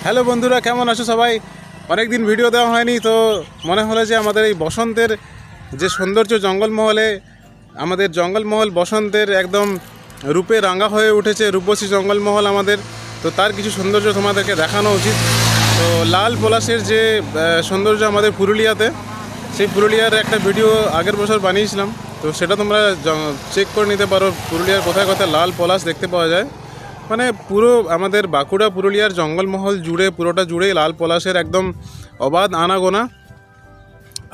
Hello বন্ধুরা, কেমন আছো সবাই? অনেক দিন ভিডিও দেওয়া হয়নি, তো মনে হলো যে আমাদের এই বসন্তের যে সৌন্দর্য জঙ্গলমহলে, আমাদের জঙ্গলমহল বসন্তের একদম রূপে রাঙা হয়ে উঠেছে, রূপসী জঙ্গলমহল আমাদের। তো তার কিছু সৌন্দর্য তোমাদেরকে দেখানো উচিত। তো লাল পলাশের যে সৌন্দর্য আমাদের পুরুলিয়াতে, সেই পুরুলিয়ার একটা ভিডিও আগের বছর বানিয়েছিলাম, তো সেটা তোমরা চেক করে নিতে পারো। পুরুলিয়ার কোথায় কোথায় লাল পলাশ দেখতে পাওয়া যায়, মানে পুরো আমাদের বাঁকুড়া পুরুলিয়ার জঙ্গলমহল জুড়ে, পুরোটা জুড়েই লাল পলাশের একদম অবাধ আনাগোনা।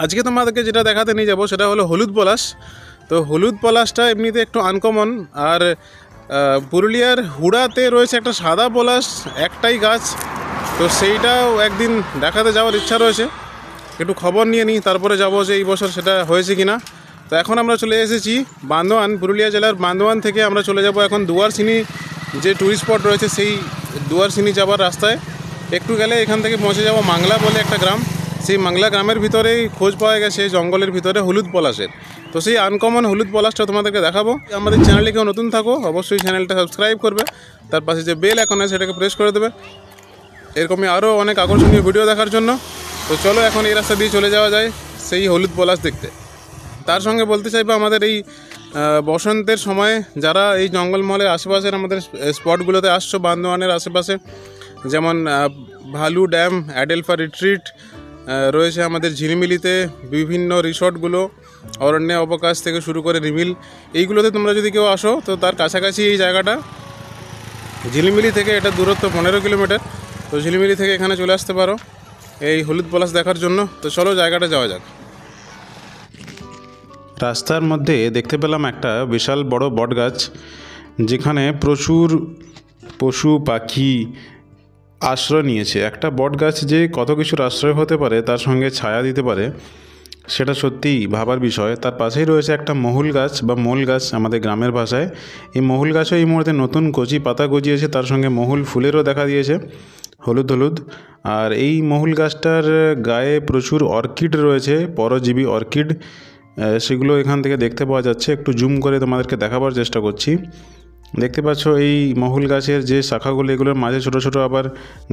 আজকে তোমাদেরকে যেটা দেখাতে নিয়ে যাবো সেটা হলো হলুদ পলাশ। তো হলুদ পলাশটা এমনিতে একটু আনকমন, আর পুরুলিয়ার হুড়াতে রয়েছে একটা সাদা পলাশ, একটাই গাছ। তো সেইটাও একদিন দেখাতে যাওয়ার ইচ্ছা রয়েছে, একটু খবর নিয়ে নিই, তারপরে যাবো যে এই বছর সেটা হয়েছে কিনা। তো এখন আমরা চলে এসেছি বান্দোয়ান, পুরুলিয়া জেলার বান্দোয়ান থেকে আমরা চলে যাব এখন দুয়ারসিনি যে ট্যুরিস্ট স্পট রয়েছে, সেই দুয়ারসিনি যাবার রাস্তায় একটু গেলে এখান থেকে পৌঁছে যাব মাংলা বলে একটা গ্রাম। সেই মাংলা গ্রামের ভিতরেই খোঁজ পাওয়া গেছে জঙ্গলের ভিতরে হলুদ পলাশের। তো সেই আনকমন হলুদ পলাশটা তোমাদেরকে দেখাবো। আমাদের চ্যানেলে কেউ নতুন থাকো অবশ্যই চ্যানেলটা সাবস্ক্রাইব করবে, তার পাশে যে বেল আইকন আছে সেটাকে প্রেস করে দেবে এরকমই আরও অনেক আকর্ষণীয় ভিডিও দেখার জন্য। তো চলো এখন এই রাস্তা দিয়ে চলে যাওয়া যায় সেই হলুদ পলাশ দেখতে। তার সঙ্গে বলতে চাইবো, আমাদের এই বসন্তের সময় যারা এই জঙ্গলমহলের আশেপাশের আমাদের স্পটগুলোতে আসছো, বান্দোয়ানের আশেপাশে, যেমন ভালু ড্যাম, অ্যাডেলফা রিট্রিট রয়েছে আমাদের ঝিলিমিলিতে, বিভিন্ন রিসর্টগুলো, অরণ্য অবকাশ থেকে শুরু করে রিমিল, এইগুলোতে তোমরা যদি কেউ আসো তো তার কাছাকাছি এই জায়গাটা। ঝিলিমিলি থেকে এটা দূরত্ব 15 কিলোমিটার। তো ঝিলিমিলি থেকে এখানে চলে আসতে পারো এই হলুদ পলাশ দেখার জন্য। তো চলো জায়গাটা যাওয়া যাক। রাস্তার মধ্যে দেখতে পেলাম একটা বিশাল বড় বট গাছ, যেখানে প্রচুর পশু পাখি আশ্রয় নিয়েছে। একটা বট গাছ যে কত কিছুর আশ্রয় হতে পারে, তার সঙ্গে ছায়া দিতে পারে, সেটা সত্যিই ভাবার বিষয়। তার পাশেই রয়েছে একটা মহুল গাছ বা মোল গাছ আমাদের গ্রামের ভাষায়। এই মহুল গাছও এই মুহূর্তে নতুন কচি পাতা গজিয়েছে, তার সঙ্গে মহুল ফুলেরও দেখা দিয়েছে, হলুদ হলুদ। আর এই মহুল গাছটার গায়ে প্রচুর অর্কিড রয়েছে, পরজীবী অর্কিড, সেগুলো এখান থেকে দেখতে পাওয়া যাচ্ছে। একটু জুম করে তোমাদেরকে দেখাবার চেষ্টা করছি। দেখতে পাচ্ছ এই মহুল গাছের যে শাখাগুলো, এগুলোর মাঝে ছোট ছোট আবার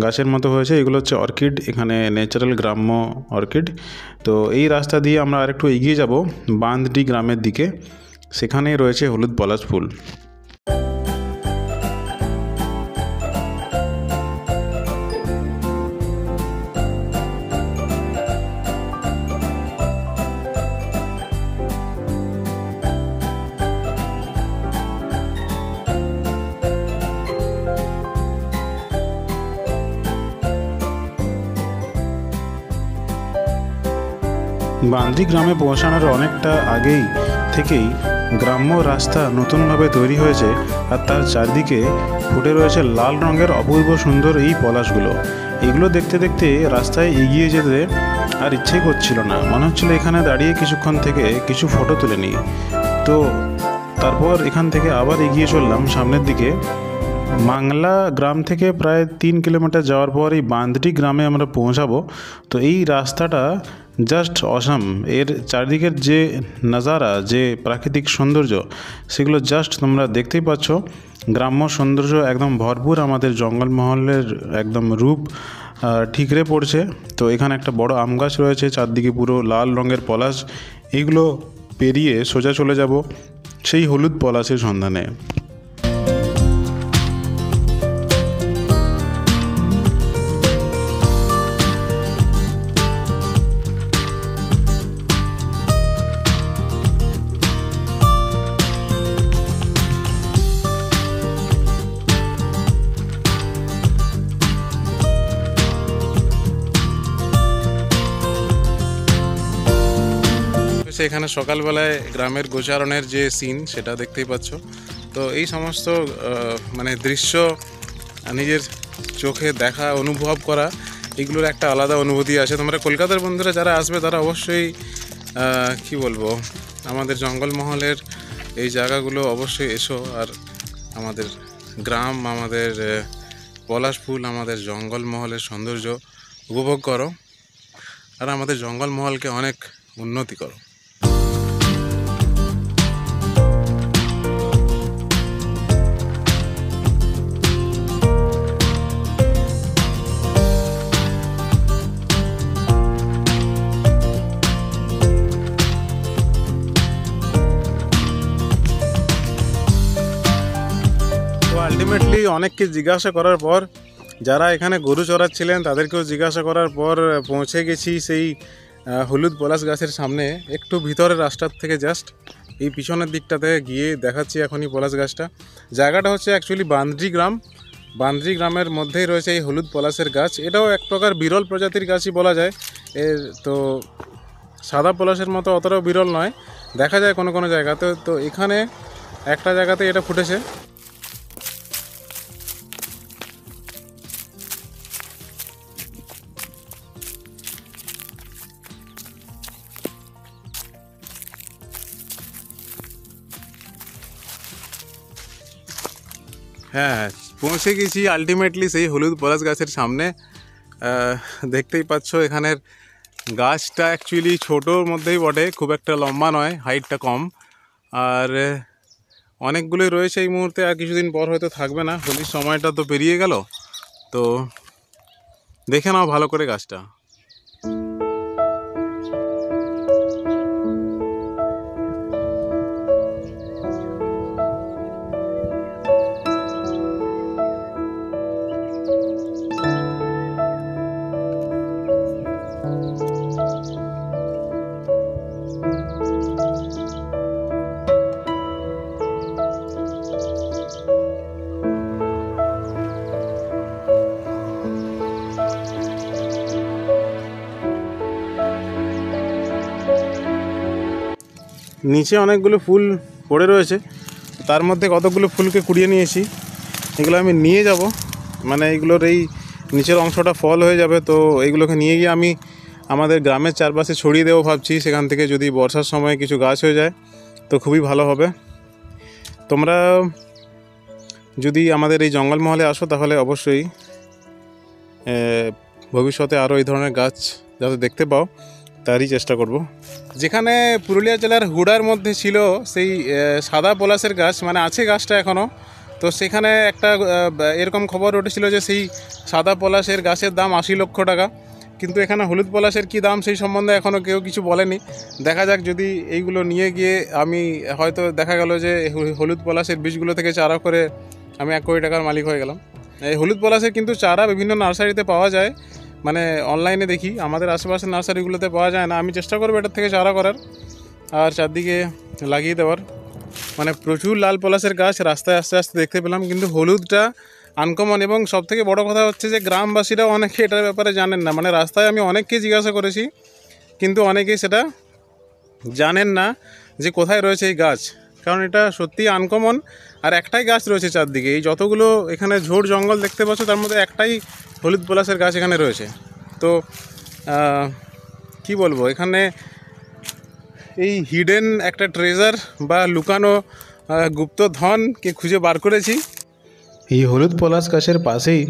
গাছের মতো হয়েছে, এগুলো হচ্ছে অর্কিড, এখানে ন্যাচারাল গ্রাম্য অর্কিড। তো এই রাস্তা দিয়ে আমরা আরেকটু এগিয়ে যাব বাঁধডি গ্রামের দিকে, সেখানেই রয়েছে হলুদ পলাশ ফুল। বাঁধডি গ্রামে পৌঁছানোর অনেকটা আগেই থেকেই গ্রাম্য রাস্তা নতুনভাবে তৈরি হয়েছে, আর তার চারদিকে ফুটে রয়েছে লাল রঙের অপূর্ব সুন্দর এই পলাশগুলো। এগুলো দেখতে দেখতে রাস্তায় এগিয়ে যেতে আর ইচ্ছেই করছিল না, মনে হচ্ছিল এখানে দাঁড়িয়ে কিছুক্ষণ থেকে কিছু ফটো তুলে নিই। তো তারপর এখান থেকে আবার এগিয়ে চললাম সামনের দিকে। মাংলা গ্রাম থেকে প্রায় 3 কিলোমিটার যাওয়ার পর এই বাঁধডি গ্রামে আমরা পৌঁছাবো। তো এই রাস্তাটা জাস্ট অসাম, এর চারদিকের যে নজারা, যে প্রাকৃতিক সৌন্দর্য, সেগুলো জাস্ট তোমরা দেখতেই পাচ্ছ। গ্রাম্য সৌন্দর্য একদম ভরপুর, আমাদের জঙ্গলমহলের একদম রূপ ঠিকরে পড়ছে। তো এখানে একটা বড় আম গাছ রয়েছে, চারদিকে পুরো লাল রঙের পলাশ। এইগুলো পেরিয়ে সোজা চলে যাব সেই হলুদ পলাশের সন্ধানে। এখানে সকালবেলায় গ্রামের গোচারণের যে সিন, সেটা দেখতেই পাচ্ছ। তো এই সমস্ত মানে দৃশ্য নিজের চোখে দেখা, অনুভব করা, এগুলোর একটা আলাদা অনুভূতি আছে। তোমরা কলকাতার বন্ধুরা যারা আসবে তারা অবশ্যই কি বলবো, আমাদের জঙ্গলমহলের এই জায়গাগুলো অবশ্যই এসো, আর আমাদের গ্রাম, আমাদের পলাশ ফুল, আমাদের জঙ্গলমহলের সৌন্দর্য উপভোগ করো, আর আমাদের জঙ্গলমহলকে অনেক উন্নতি করো। আলটিমেটলি অনেককে জিজ্ঞাসা করার পর, যারা এখানে গরু চড়াচ্ছিলেন তাদেরকেও জিজ্ঞাসা করার পর পৌঁছে গেছি সেই হলুদ পলাশ গাছের সামনে। একটু ভিতরের রাস্তার থেকে জাস্ট এই পিছনের দিকটাতে গিয়ে দেখাচ্ছি এখনই পলাশ গাছটা। জায়গাটা হচ্ছে অ্যাকচুয়ালি বান্দ্রি গ্রাম। বান্দ্রি গ্রামের মধ্যেই রয়েছে এই হলুদ পলাশের গাছ। এটাও এক প্রকার বিরল প্রজাতির গাছই বলা যায়। এর তো সাদা পলাশের মতো অতটাও বিরল নয়, দেখা যায় কোনো কোনো জায়গাতে। তো এখানে একটা জায়গাতে এটা ফুটেছে। হ্যাঁ, পৌঁছে গেছি আলটিমেটলি সেই হলুদ পলাশ গাছের সামনে। দেখতেই পাচ্ছ এখানের গাছটা অ্যাকচুয়ালি ছোটোর মধ্যেই বটে, খুব একটা লম্বা নয়, হাইটটা কম। আর অনেকগুলোই রয়েছে এই মুহূর্তে, আর কিছুদিন পর হয়তো থাকবে না। হোলির সময়টা তো পেরিয়ে গেল, তো দেখে নাও ভালো করে গাছটা। নিচে অনেকগুলো ফুল পড়ে রয়েছে, তার মধ্যে কতগুলো ফুলকে কুড়িয়ে নিয়েছি। এগুলো আমি নিয়ে যাব, মানে এইগুলোর এই নিচের অংশটা ফল হয়ে যাবে। তো এইগুলোকে নিয়ে গিয়ে আমি আমাদের গ্রামের চারপাশে ছড়িয়ে দেবো ভাবছি। সেখান থেকে যদি বর্ষার সময় কিছু গাছ হয়ে যায় তো খুবই ভালো হবে। তোমরা যদি আমাদের এই জঙ্গলমহলে আসো তাহলে অবশ্যই ভবিষ্যতে আরও এই ধরনের গাছ যাতে দেখতে পাও তারই চেষ্টা করব। যেখানে পুরুলিয়া জেলার হুড়ার মধ্যে ছিল সেই সাদা পলাশের গাছ, মানে আছে গাছটা এখনও, তো সেখানে একটা এরকম খবর উঠেছিল যে সেই সাদা পলাশের গাছের দাম 80 লক্ষ টাকা। কিন্তু এখানে হলুদ পলাশের কী দাম সেই সম্বন্ধে এখনও কেউ কিছু বলেনি। দেখা যাক, যদি এইগুলো নিয়ে গিয়ে আমি হয়তো দেখা গেল যে হলুদ পলাশের বীজগুলো থেকে চারা করে আমি 1 কোটি টাকার মালিক হয়ে গেলাম। এই হলুদ পলাশের কিন্তু চারা বিভিন্ন নার্সারিতে পাওয়া যায়, মানে অনলাইনে দেখি, আমাদের আশেপাশের নার্সারিগুলোতে পাওয়া যায় না। আমি চেষ্টা করবো এটার থেকে চারা করার আর চারদিকে লাগিয়ে দেওয়ার। মানে প্রচুর লাল পলাশের গাছ রাস্তায় আস্তে আস্তে দেখতে পেলাম, কিন্তু হলুদটা আনকমন। এবং সবথেকে বড় কথা হচ্ছে যে গ্রামবাসীরাও অনেকে এটার ব্যাপারে জানেন না। মানে রাস্তায় আমি অনেককেই জিজ্ঞাসা করেছি, কিন্তু অনেকেই সেটা জানেন না যে কোথায় রয়েছে এই গাছ, কারণ এটা সত্যিই আনকমন। আর একটাই গাছ রয়েছে চারদিকে, এই যতগুলো এখানে ঝোড় জঙ্গল দেখতে পাচ্ছ তার মধ্যে একটাই হলুদ পলাশের গাছ এখানে রয়েছে। তো কি বলবো, এখানে এই হিডেন একটা ট্রেজার বা লুকানো গুপ্তধনকে খুঁজে বার করেছি। এই হলুদ পলাশ গাছের পাশেই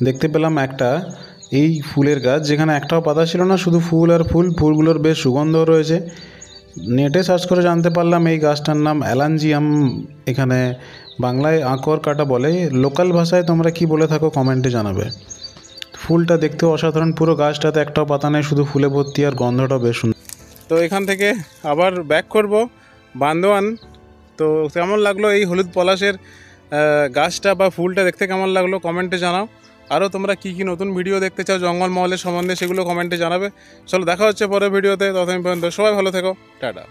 দেখতে পেলাম একটা এই ফুলের গাছ, যেখানে একটাও পাতা ছিল না, শুধু ফুল আর ফুল। ফুলগুলোর বেশ সুগন্ধ রয়েছে। নেটে সার্চ করে জানতে পারলাম এই গাছটার নাম অ্যালানজিয়াম, এখানে বাংলায় আঁকর কাটা বলে। লোকাল ভাষায় তোমরা কি বলে থাকো কমেন্টে জানাবে। ফুলটা দেখতেও অসাধারণ, পুরো গাছটাতে একটাও পাতা নেই, শুধু ফুলে ভর্তি, আর গন্ধটাও বেশ সুন্দর। তো এখান থেকে আবার ব্যাক করব বান্দোয়ান। তো কেমন লাগলো এই হলুদ পলাশের গাছটা বা ফুলটা দেখতে কেমন লাগলো কমেন্টে জানাও। আরও তোমরা কী কী নতুন ভিডিও দেখতে চাও জঙ্গলমহলের সম্বন্ধে সেগুলো কমেন্টে জানাবে। চলো দেখা হচ্ছে পরের ভিডিওতে, ততদিন পর্যন্ত সবাই ভালো থেকো, টাটা।